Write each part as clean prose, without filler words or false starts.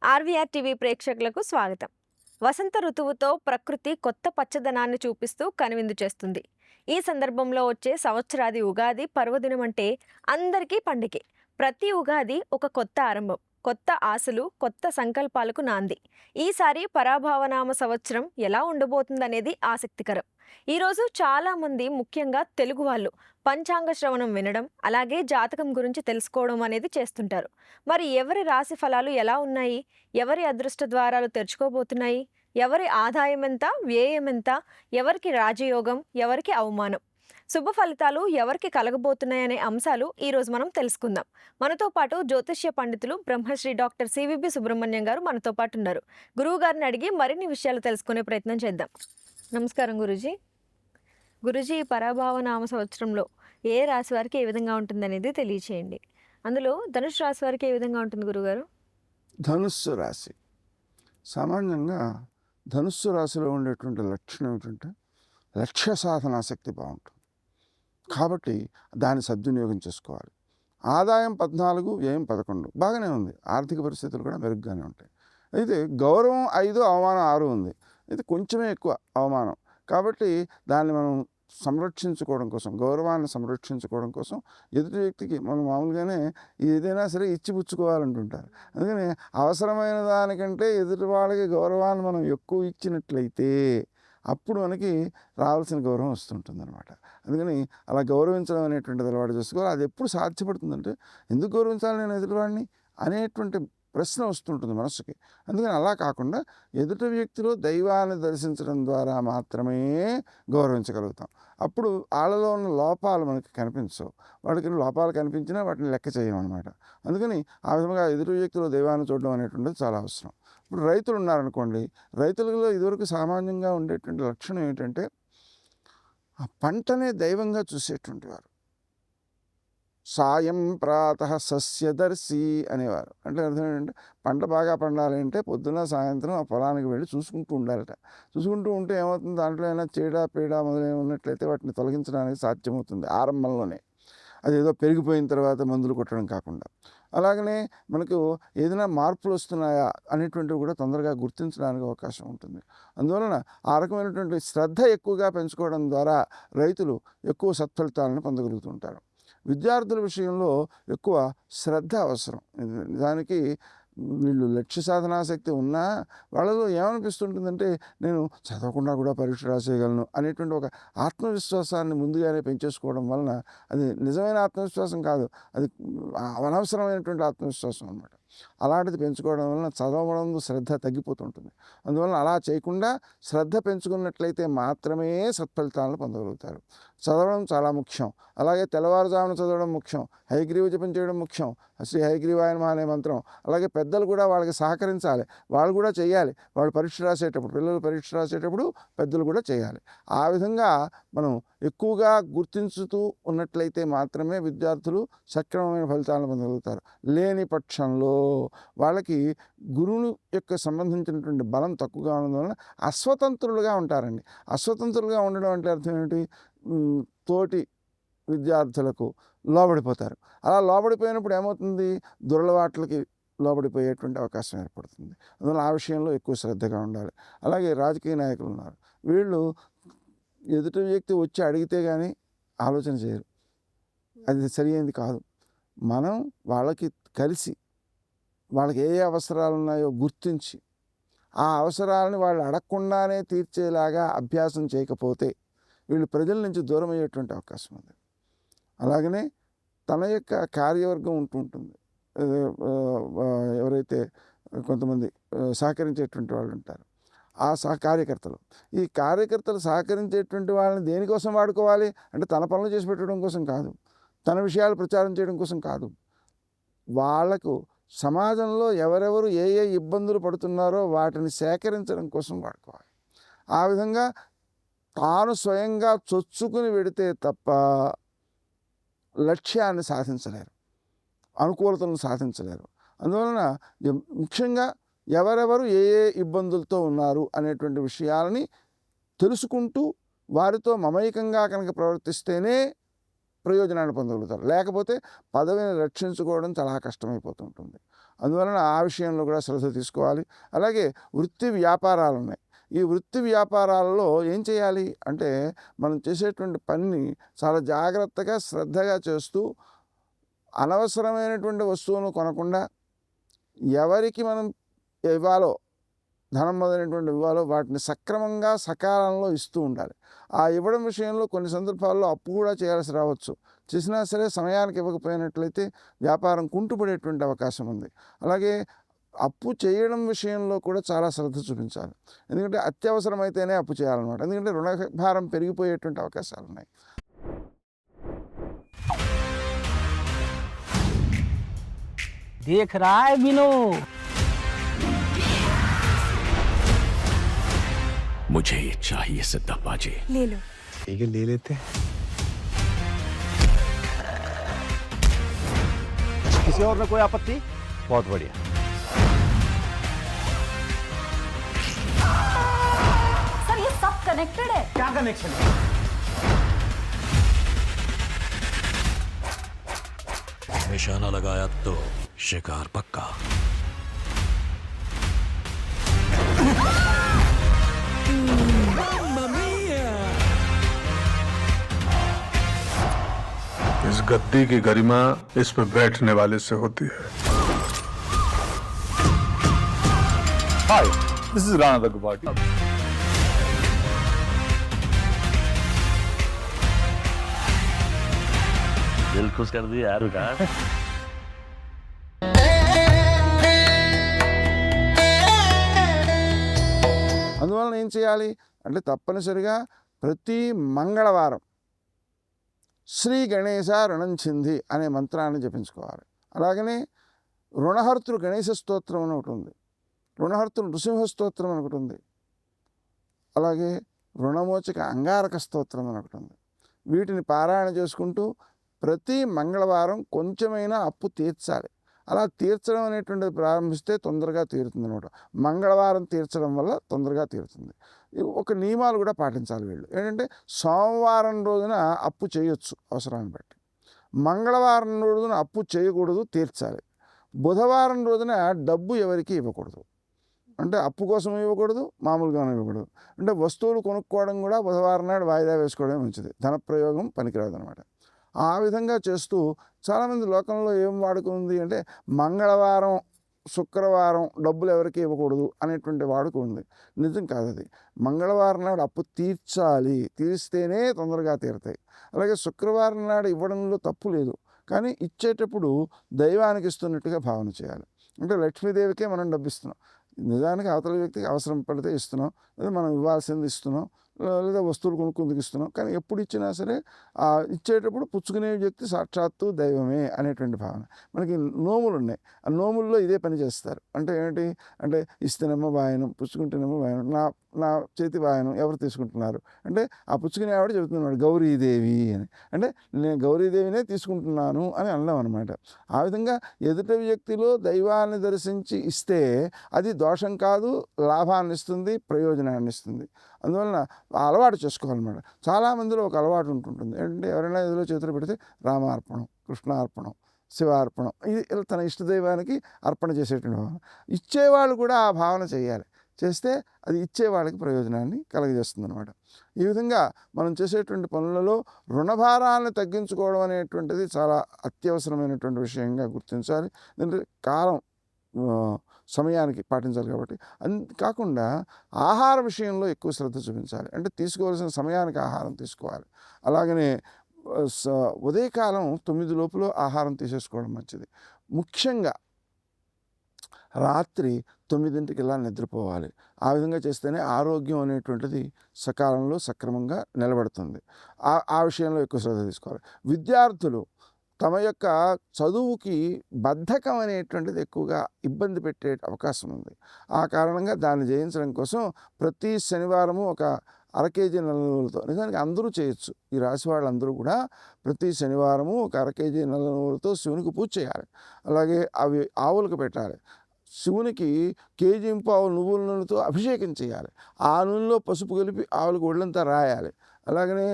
RVR TV ప్రేక్షకులకు స్వాగతం. వసంత ఋతువుతో ప్రకృతి కొత్త పచ్చదనాన్ని చూపిస్తూ కనువిందు చేస్తుంది. ఈ సందర్భంలో వచ్చే సంవత్సరాది ఉగాది పర్వదినం అంటే అందరికీ పండుగే. ప్రతి ఉగాది ఒక కొత్త ఆరంభం, కొత్త ఆశలు, కొత్త సంకల్పాలకు నాంది. ఈసారి పరాభావనామ సంవత్సరం ఎలా ఉండబోతుందనేది ఆసక్తికరం. ఈరోజు చాలా మంది, ముఖ్యంగా తెలుగు వాళ్ళు, పంచాంగ శ్రవణం వినడం, అలాగే జాతకం గురించి తెలుసుకోవడం అనేది చేస్తుంటారు. మరి ఎవరి రాశి ఫలాలు ఎలా ఉన్నాయి? ఎవరి అదృష్ట ద్వారాలు తెరుచుకోబోతున్నాయి? ఎవరి ఆదాయం ఎంత, వ్యయం ఎంత? ఎవరికి రాజయోగం, ఎవరికి అవమానం? శుభ ఫలితాలు ఎవరికి కలగబోతున్నాయనే అంశాలు ఈరోజు మనం తెలుసుకుందాం. మనతో పాటు జ్యోతిష్య పండితులు బ్రహ్మశ్రీ డాక్టర్ సివిబి సుబ్రహ్మణ్యం గారు మనతో పాటు ఉన్నారు. గురువు గారిని అడిగి మరిన్ని విషయాలు తెలుసుకునే ప్రయత్నం చేద్దాం. నమస్కారం గురుజీ. గురుజీ, ఈ పరాభావ నామ సంవత్సరంలో ఏ రాశి వారికి ఏ విధంగా ఉంటుందనేది తెలియచేయండి. అందులో ధనుసు రాశి వారికి ఏ విధంగా ఉంటుంది గురుగారు? ధనుస్సు రాశి సామాన్యంగా ధనుస్సు రాశిలో ఉండేటువంటి లక్షణం ఏమిటంటే లక్ష్య సాధనాశక్తి బాగుంటుంది. కాబట్టి దాన్ని సద్వినియోగం చేసుకోవాలి. ఆదాయం 14, వ్యయం 11 బాగానే ఉంది. ఆర్థిక పరిస్థితులు కూడా మెరుగ్గానే ఉంటాయి. అయితే గౌరవం 5, అవమానం 6 ఉంది. అయితే కొంచెమే ఎక్కువ అవమానం. కాబట్టి దాన్ని మనం సంరక్షించుకోవడం కోసం, గౌరవాన్ని సంరక్షించుకోవడం కోసం ఎదుటి వ్యక్తికి మనం మామూలుగానే ఏదైనా సరే ఇచ్చిపుచ్చుకోవాలంటుంటారు. అందుకని అవసరమైన దానికంటే ఎదుటి వాళ్ళకి గౌరవాన్ని మనం ఎక్కువ ఇచ్చినట్లయితే అప్పుడు మనకి రావాల్సిన గౌరవం వస్తుంటుంది అనమాట. అందుకని అలా గౌరవించడం అనేటువంటిది అలవాటు చేసుకోవాలి. అది ఎప్పుడు సాధ్యపడుతుందంటే, ఎందుకు గౌరవించాలి నేను ఎదుటివాడిని అనేటువంటి ప్రశ్న వస్తుంటుంది మనస్సుకి. అందుకని అలా కాకుండా ఎదుటి వ్యక్తిలో దైవాన్ని దర్శించడం ద్వారా మాత్రమే గౌరవించగలుగుతాం. అప్పుడు వాళ్ళలో ఉన్న లోపాలు మనకి కనిపించవు. వాడికి లోపాలు కనిపించినా వాటిని లెక్క చేయమన్నమాట. అందుకని ఆ విధంగా ఎదుటి వ్యక్తిలో దైవాన్ని చూడడం అనేటువంటిది చాలా అవసరం. ఇప్పుడు రైతులు ఉన్నారనుకోండి, రైతులలో ఇదివరకు సామాన్యంగా ఉండేటువంటి లక్షణం ఏంటంటే ఆ పంటనే దైవంగా చూసేటువంటి వారు. సాయం ప్రాతః సస్యదర్శి అనేవారు. అంటే అర్థం ఏంటంటే పంట బాగా పండాలి అంటే పొద్దున్న సాయంత్రం ఆ పొలానికి వెళ్ళి చూసుకుంటూ ఉండాలట. చూసుకుంటూ ఉంటే ఏమవుతుంది, దాంట్లో ఏమైనా చీడ పీడ మొదలైన ఉన్నట్లయితే వాటిని తొలగించడానికి సాధ్యమవుతుంది ఆరంభంలోనే. అదేదో పెరిగిపోయిన తర్వాత మందులు కొట్టడం కాకుండా. అలాగనే మనకు ఏదైనా మార్పులు వస్తున్నాయా అనేటువంటివి కూడా తొందరగా గుర్తించడానికి అవకాశం ఉంటుంది. అందువలన ఆ రకమైనటువంటి శ్రద్ధ ఎక్కువగా పెంచుకోవడం ద్వారా రైతులు ఎక్కువ సత్ఫలితాలను పొందగలుగుతుంటారు. విద్యార్థుల విషయంలో ఎక్కువ శ్రద్ధ అవసరం. దానికి వీళ్ళు లక్ష్య సాధనాశక్తి ఉన్నా వాళ్ళలో ఏమనిపిస్తుంటుందంటే, నేను చదవకుండా కూడా పరీక్ష రాసేయగలను అనేటువంటి ఒక ఆత్మవిశ్వాసాన్ని ముందుగానే పెంచేసుకోవడం వలన అది నిజమైన ఆత్మవిశ్వాసం కాదు, అది అనవసరమైనటువంటి ఆత్మవిశ్వాసం అన్నమాట. అలాంటిది పెంచుకోవడం వలన చదవడం శ్రద్ధ తగ్గిపోతుంటుంది. అందువలన అలా చేయకుండా శ్రద్ధ పెంచుకున్నట్లయితే మాత్రమే సత్ఫలితాలను పొందగలుగుతారు. చదవడం చాలా ముఖ్యం. అలాగే తెల్లవారుజామున చదవడం ముఖ్యం. హయగ్రీవ జపం చేయడం ముఖ్యం. శ్రీ హయగ్రీవాయ నమః అనే మంత్రం. అలాగే పెద్దలు కూడా వాళ్ళకి సహకరించాలి, వాళ్ళు కూడా చేయాలి. వాళ్ళు పరీక్ష రాసేటప్పుడు, పిల్లలు పరీక్ష రాసేటప్పుడు పెద్దలు కూడా చేయాలి. ఆ విధంగా మనం ఎక్కువగా గుర్తించుతూ ఉన్నట్లయితే మాత్రమే విద్యార్థులు సక్రమమైన ఫలితాలను పొందగలుగుతారు. లేని పక్షంలో వాళ్ళకి గురువుని యొక్క సంబంధించినటువంటి బలం తక్కువగా ఉండడం వలన అస్వతంత్రులుగా ఉంటారండి. అస్వతంత్రులుగా ఉండడం అంటే అర్థం ఏంటి, తోటి విద్యార్థులకు లోబడిపోతారు. అలా లోబడిపోయినప్పుడు ఏమవుతుంది, దురలవాట్లకి లోబడిపోయేటువంటి అవకాశం ఏర్పడుతుంది. అందువల్ల ఆ విషయంలో ఎక్కువ శ్రద్ధగా ఉండాలి. అలాగే రాజకీయ నాయకులు ఉన్నారు, వీళ్ళు ఎదుటి వ్యక్తి వచ్చి అడిగితే కానీ ఆలోచన చేయరు. అది సరి అయింది కాదు. మనం వాళ్ళకి కలిసి వాళ్ళకి ఏ అవసరాలు ఉన్నాయో గుర్తించి ఆ అవసరాలను వాళ్ళు అడగకుండానే తీర్చేలాగా అభ్యాసం చేయకపోతే వీళ్ళు ప్రజల నుంచి దూరం అయ్యేటువంటి అవకాశం ఉంది. అలాగనే తన యొక్క కార్యవర్గం ఉంటుంటుంది. ఎవరైతే కొంతమంది సహకరించేటువంటి వాళ్ళు ఉంటారు, ఆ కార్యకర్తలు. ఈ కార్యకర్తలు సహకరించేటువంటి వాళ్ళని దేనికోసం వాడుకోవాలి అంటే, తన పనులు చేసి పెట్టడం కోసం కాదు, తన విషయాలు ప్రచారం చేయడం కోసం కాదు. వాళ్లకు సమాజంలో ఎవరెవరు ఏ ఏ ఇబ్బందులు పడుతున్నారో వాటిని సేకరించడం కోసం వాడుకోవాలి. ఆ విధంగా తాను స్వయంగా చొచ్చుకుని వెడితే తప్ప లక్ష్యాన్ని సాధించలేరు, అనుకూలతలను సాధించలేరు. అందువలన ముఖ్యంగా ఎవరెవరు ఏ ఏ ఇబ్బందులతో ఉన్నారు అనేటువంటి విషయాలని తెలుసుకుంటూ వారితో మమైకంగా కనుక ప్రవర్తిస్తేనే ప్రయోజనాన్ని పొందగలుగుతారు. లేకపోతే పదవిని రక్షించుకోవడం చాలా కష్టమైపోతుంటుంది. అందువలన ఆ విషయంలో కూడా శ్రద్ధ తీసుకోవాలి. అలాగే వృత్తి వ్యాపారాలు ఉన్నాయి. ఈ వృత్తి వ్యాపారాలలో ఏం చేయాలి అంటే మనం చేసేటువంటి పనిని చాలా జాగ్రత్తగా శ్రద్ధగా చేస్తూ అనవసరమైనటువంటి వస్తువులను కొనకుండా ఎవరికి మనం ఇవ్వాలో ధనం మొదలైనటువంటి ఇవ్వాలో వాటిని సక్రమంగా సకాలంలో ఇస్తూ ఉండాలి. ఆ ఇవ్వడం విషయంలో కొన్ని సందర్భాల్లో అప్పు కూడా చేయాల్సి రావచ్చు. చేసినా సరే సమయానికి ఇవ్వకపోయినట్లయితే వ్యాపారం కుంటుపడేటువంటి అవకాశం ఉంది. అలాగే అప్పు చేయడం విషయంలో కూడా చాలా శ్రద్ధ చూపించాలి. ఎందుకంటే అత్యవసరమైతేనే అప్పు చేయాలన్నమాట. ఎందుకంటే రుణభారం పెరిగిపోయేటువంటి అవకాశాలు ఉన్నాయి. देख रहा है बिनो? मुझे ये चाहिए सिद्धप्पा जी। ले लो। ठीक है, ले लेते हैं। किसी और में कोई आपत्ति? बहुत बढ़िया। सर ये सब कनेक्टेड है। क्या कनेक्शन है? निशाना लगाया तो शिकार पक्का। इस गद्दी की गरिमा इस पे बैठने वाले से होती है। Hi, this is Rana Daggubati. दिल खुश कर दिया यार विकास। అందువలన ఏం చేయాలి అంటే తప్పనిసరిగా ప్రతి మంగళవారం శ్రీ గణేశ రుణంచింది అనే మంత్రాన్ని జపించుకోవాలి. అలాగనే రుణహర్తృ గణేశ స్తోత్రం అని ఒకటి ఉంది, రుణహర్తృ నృసింహ స్తోత్రం అని ఒకటి ఉంది, అలాగే రుణమోచక అంగారక స్తోత్రం అని ఒకటి ఉంది. వీటిని పారాయణ చేసుకుంటూ ప్రతి మంగళవారం కొంచెమైనా అప్పు తీర్చాలి. అలా తీర్చడం అనేటువంటిది ప్రారంభిస్తే తొందరగా తీరుతుంది అనమాట. మంగళవారం తీర్చడం వల్ల తొందరగా తీరుతుంది. ఒక నియమాలు కూడా పాటించాలి వీళ్ళు. ఏంటంటే సోమవారం రోజున అప్పు చేయొచ్చు అవసరాన్ని బట్టి, మంగళవారం రోజున అప్పు చేయకూడదు, తీర్చాలి. బుధవారం రోజున డబ్బు ఎవరికి ఇవ్వకూడదు, అంటే అప్పు కోసం ఇవ్వకూడదు, మామూలుగానే ఇవ్వకూడదు. అంటే వస్తువులు కొనుక్కోవడం కూడా బుధవారం నాడు వాయిదా వేసుకోవడం మంచిది, ధన ప్రయోగం పనికిరాదు అనమాట. ఆ విధంగా చేస్తూ చాలామంది లోకంలో ఏం వాడుకుంది అంటే మంగళవారం శుక్రవారం డబ్బులు ఎవరికి ఇవ్వకూడదు అనేటువంటి వాడుక ఉంది. నిజం కాదు అది. మంగళవారం నాడు అప్పు తీర్చాలి, తీరిస్తేనే తొందరగా తీరుతాయి. అలాగే శుక్రవారం నాడు ఇవ్వడంలో తప్పు లేదు, కానీ ఇచ్చేటప్పుడు దైవానికి ఇస్తున్నట్టుగా భావన చేయాలి. అంటే లక్ష్మీదేవికే మనం డబ్బు ఇస్తున్నాం, నిజానికి అవతల వ్యక్తికి అవసరం పడితే ఇస్తున్నాం, లేదా మనం ఇవ్వాల్సింది ఇస్తున్నాం, లేదా వస్తువులు కొనుక్కుందుకు ఇస్తున్నాం. కానీ ఎప్పుడు ఇచ్చినా సరే ఇచ్చేటప్పుడు పుచ్చుకునే వ్యక్తి సాక్షాత్తు దైవమే అనేటువంటి భావన. మనకి నోములు ఉన్నాయి, ఆ నోముల్లో ఇదే పని చేస్తారు. అంటే ఏంటి అంటే ఇస్తేనేమో వాయనం, పుచ్చుకుంటేనేమో వాయనం, నా చేతి వాయనం ఎవరు తీసుకుంటున్నారు అంటే ఆ పుచ్చుకునే ఆవిడ చెబుతున్నాడు గౌరీదేవి అని. అంటే నేను గౌరీదేవినే తీసుకుంటున్నాను అని అన్నాం అనమాట. ఆ విధంగా ఎదుటి వ్యక్తిలో దైవాన్ని దర్శించి ఇస్తే అది దోషం కాదు, లాభాన్ని ఇస్తుంది, ప్రయోజనాన్ని ఇస్తుంది. అందువలన అలవాటు చేసుకోవాలన్నమాట. చాలామందిలో ఒక అలవాటు ఉంటుంటుంది ఏంటంటే ఎవరైనా ఎదులో చేతులు పెడితే రామార్పణం, కృష్ణార్పణం, శివార్పణం, ఇది ఇలా తన ఇష్టదైవానికి అర్పణ చేసేటువంటి భావన. ఇచ్చేవాళ్ళు కూడా ఆ భావన చేయాలి. చేస్తే అది ఇచ్చే వాళ్ళకి ప్రయోజనాన్ని కలగజేస్తుంది అనమాట. ఈ విధంగా మనం చేసేటువంటి పనులలో రుణభారాన్ని తగ్గించుకోవడం అనేటువంటిది చాలా అత్యవసరమైనటువంటి విషయంగా గుర్తించాలి. ఎందుకంటే కాలం సమయానికి పాటించాలి కాబట్టి. కాకుండా ఆహార విషయంలో ఎక్కువ శ్రద్ధ చూపించాలి. అంటే తీసుకోవాల్సిన సమయానికి ఆహారం తీసుకోవాలి. అలాగనే ఉదయకాలం 9 లోపల ఆహారం తీసేసుకోవడం మంచిది. ముఖ్యంగా రాత్రి 9ంటికి ఇలా నిద్రపోవాలి. ఆ విధంగా చేస్తేనే ఆరోగ్యం అనేటువంటిది సకాలంలో సక్రమంగా నిలబడుతుంది. ఆ విషయంలో ఎక్కువ శ్రద్ధ తీసుకోవాలి. విద్యార్థులు తమ యొక్క చదువుకి బద్ధకం అనేటువంటిది ఎక్కువగా ఇబ్బంది పెట్టే అవకాశం ఉంది. ఆ కారణంగా దాన్ని జయించడం కోసం ప్రతి శనివారము ఒక అర కేజీ నల్లనువ్వులతో, నిజానికి అందరూ చేయొచ్చు, ఈ రాశి వాళ్ళందరూ కూడా ప్రతి శనివారము ఒక అర కేజీ నల్లనువ్వులతో శివునికి పూజ చేయాలి. అలాగే అవి ఆవులకు పెట్టాలి. శివునికి కేజీంపావు నువ్వుల నూనెతో అభిషేకం చేయాలి. ఆ నూనెలో పసుపు కలిపి ఆవులకు ఒళ్ళంతా రాయాలి. అలాగనే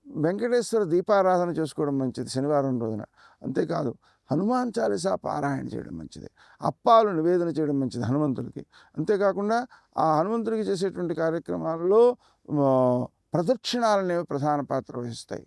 వెంకటేశ్వర దీపారాధన చేసుకోవడం మంచిది శనివారం రోజున. అంతేకాదు హనుమాన్ చాలీసా పారాయణ చేయడం మంచిది. అప్పాలు నివేదన చేయడం మంచిది హనుమంతుడికి. అంతేకాకుండా ఆ హనుమంతుడికి చేసేటువంటి కార్యక్రమాల్లో ప్రదక్షిణాలు అనేవి ప్రధాన పాత్ర వహిస్తాయి.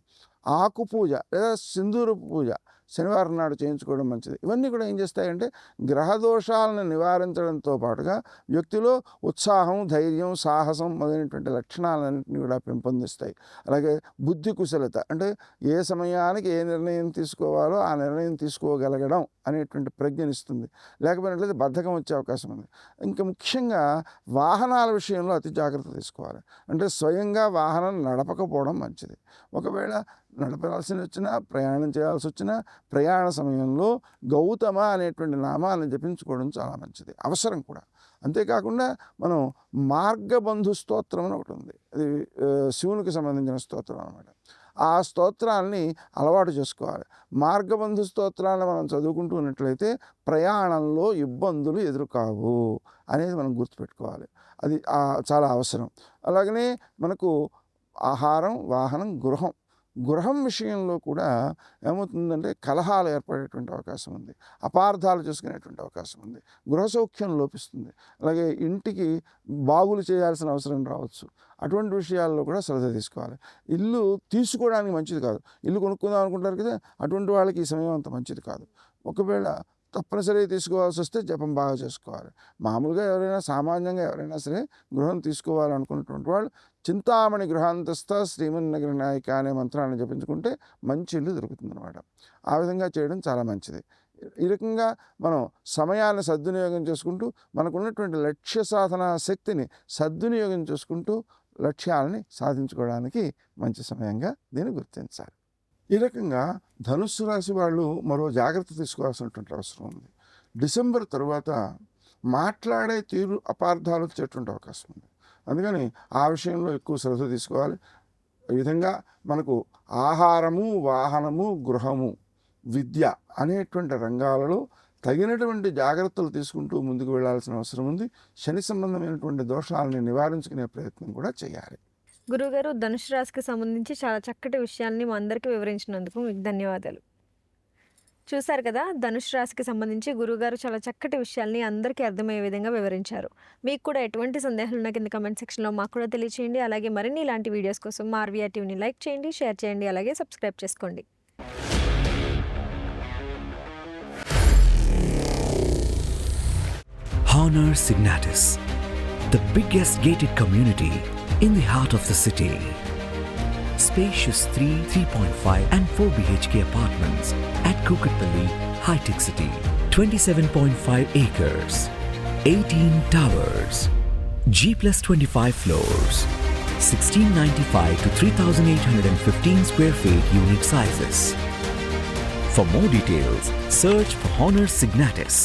ఆకు పూజ లేదా సింధూరపు పూజ శనివారం నాడు చేయించుకోవడం మంచిది. ఇవన్నీ కూడా ఏం చేస్తాయంటే గ్రహదోషాలను నివారించడంతో పాటుగా వ్యక్తిలో ఉత్సాహం, ధైర్యం, సాహసం మొదలైనటువంటి లక్షణాలన్నింటినీ కూడా పెంపొందిస్తాయి. అలాగే బుద్ధి కుశలత, అంటే ఏ సమయానికి ఏ నిర్ణయం తీసుకోవాలో ఆ నిర్ణయం తీసుకోగలగడం అనేటువంటి ప్రజ్ఞనిస్తుంది. లేకపోయినట్లయితే బద్ధకం వచ్చే అవకాశం ఉంది. ఇంకా ముఖ్యంగా వాహనాల విషయంలో అతి జాగ్రత్త తీసుకోవాలి. అంటే స్వయంగా వాహనం నడపకపోవడం మంచిది. ఒకవేళ నడపాల్సి వచ్చినా, ప్రయాణం చేయాల్సి వచ్చినా ప్రయాణ సమయంలో గౌతమ అనేటువంటి నామాన్ని జపించుకోవడం చాలా మంచిది, అవసరం కూడా. అంతేకాకుండా మనం మార్గబంధు స్తోత్రం అని ఒకటి ఉంది. అది శివునికి సంబంధించిన స్తోత్రం అన్నమాట. ఆ స్తోత్రాన్ని అలవాటు చేసుకోవాలి. మార్గబంధు స్తోత్రాన్ని మనం చదువుకుంటూ ఉన్నట్లయితే ప్రయాణంలో ఇబ్బందులు ఎదురుకావు అనేది మనం గుర్తుపెట్టుకోవాలి. అది చాలా అవసరం. అలాగనే మనకు ఆహారం, వాహనం, గృహం విషయంలో కూడా ఏమవుతుందంటే కలహాలు ఏర్పడేటువంటి అవకాశం ఉంది, అపార్థాలు చేసుకునేటువంటి అవకాశం ఉంది, గృహ సౌఖ్యం లోపిస్తుంది. అలాగే ఇంటికి బాగులు చేయాల్సిన అవసరం రావచ్చు. అటువంటి విషయాల్లో కూడా శ్రద్ధ తీసుకోవాలి. ఇల్లు తీసుకోవడానికి మంచిది కాదు. ఇల్లు కొనుక్కుందాం అనుకుంటారు కదా, అటువంటి వాళ్ళకి ఈ సమయం అంత మంచిది కాదు. ఒకవేళ తప్పనిసరిగా తీసుకోవాల్సి వస్తే జపం బాగా చేసుకోవాలి. మామూలుగా సామాన్యంగా ఎవరైనా సరే గృహం తీసుకోవాలనుకున్నటువంటి వాళ్ళు చింతామణి గృహాంతస్థ శ్రీమన్నగర నాయక అనే మంత్రాన్ని జపించుకుంటే మంచి ఇల్లు దొరుకుతుంది అనమాట. ఆ విధంగా చేయడం చాలా మంచిది. ఈ రకంగా మనం సమయాన్ని సద్వినియోగం చేసుకుంటూ మనకున్నటువంటి లక్ష్య సాధన శక్తిని సద్వినియోగం చేసుకుంటూ లక్ష్యాలని సాధించుకోవడానికి మంచి సమయంగా దీన్ని గుర్తించాలి. ఈ రకంగా ధనుస్సు రాశి వాళ్ళు మరో జాగ్రత్త తీసుకోవాల్సినటువంటి అవసరం ఉంది. డిసెంబర్ తరువాత మాట్లాడే తీరు అపార్థాలు వచ్చేటువంటి అవకాశం ఉంది. అందుకని ఆ విషయంలో ఎక్కువ శ్రద్ధ తీసుకోవాలి. ఈ విధంగా మనకు ఆహారము, వాహనము, గృహము, విద్య అనేటువంటి రంగాలలో తగినటువంటి జాగ్రత్తలు తీసుకుంటూ ముందుకు వెళ్లాల్సిన అవసరం ఉంది. శని సంబంధమైనటువంటి దోషాలని నివారించుకునే ప్రయత్నం కూడా చేయాలి. గురుగారు, ధనుసు రాశికి సంబంధించి చాలా చక్కటి విషయాల్ని మా అందరికీ వివరించినందుకు మీకు ధన్యవాదాలు. చూశారు కదా, ధనుసు రాశికి సంబంధించి గురుగారు చాలా చక్కటి విషయాల్ని అందరికీ అర్థమయ్యే విధంగా వివరించారు. మీకు కూడా ఎటువంటి సందేహాలు ఉన్న కింద కమెంట్ సెక్షన్లో మాకు కూడా తెలియచేయండి. అలాగే మరిన్ని ఇలాంటి వీడియోస్ కోసం మా ఆర్వీఆర్ టీవీని లైక్ చేయండి, షేర్ చేయండి, అలాగే సబ్స్క్రైబ్ చేసుకోండి. Honor Signatus, the biggest gated community in the heart of the city. Spacious 3, 3.5 and 4 BHK apartments at Kukatpalli, High-Tech City. 27.5 acres, 18 towers, G+25 floors, 1695 to 3815 square feet unit sizes. For more details, search for Honor Signatus.